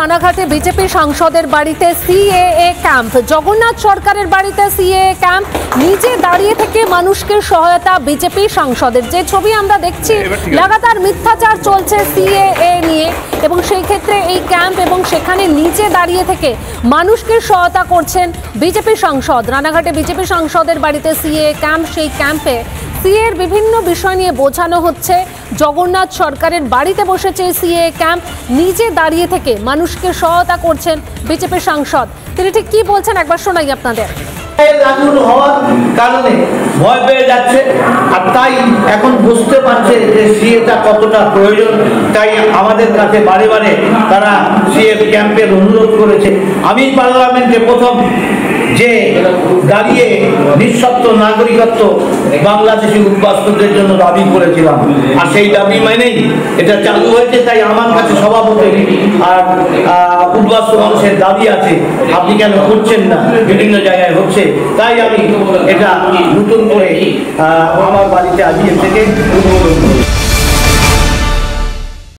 রানাঘাটে বিজেপি সাংসদের বাড়িতে সিএএ ক্যাম্প। জগন্নাথ সরকারের বাড়িতে সিএএ ক্যাম্প, নিচে দাঁড়িয়ে থেকে মানুষকে সহায়তা বিজেপি সাংসদের। যে ছবি আমরা দেখছি, লাগাতার মিথ্যাচার চলছে সিএএ নিয়ে, এবং সেই ক্ষেত্রে এই ক্যাম্প এবং সেখানে নিচে দাঁড়িয়ে থেকে মানুষকে সহায়তা করছেন বিজেপি সাংসদ। রানাঘাটে বিজেপি সাংসদের বাড়িতে সিএএ ক্যাম্প, সেই ক্যাম্পে সিএর বিভিন্ন বিষয় নিয়ে বোঝানো হচ্ছে। জগন্নাথ সরকারের বাড়িতে বসেছে সিএ ক্যাম্প, নিজে দাঁড়িয়ে থেকে মানুষকে সহায়তা করছেন বিজেপি সাংসদ। তিনি ঠিক কি বলছেন একবার শোনাই আপনাদের। লাগু হওয়ার কারণে ভয় পেয়ে যাচ্ছে, আর তাই এখন বুঝতে পারছে যে সিএটা কতটা প্রয়োজন। তাই আমাদের কাছে বারে বারে তারা সিএ ক্যাম্পের অনুরোধ করেছে। আমি পার্লামেন্টে প্রথম যে দাঁড়িয়ে নিঃশর্ত নাগরিকত্ব বাংলাদেশি উদ্বাস্তুদের জন্য দাবি করেছিলাম, আর সেই দাবি মেনেই এটা চালু হয়েছে। তাই আমার কাছে সভাপতি আর উদ্বাস্তু মানুষের দাবি আছে, আপনি কেন করছেন না? বিভিন্ন জায়গায় হচ্ছে, তাই আমি এটা নতুন করে আমার বাড়িতে আজকে থেকে অনুমোদন করি।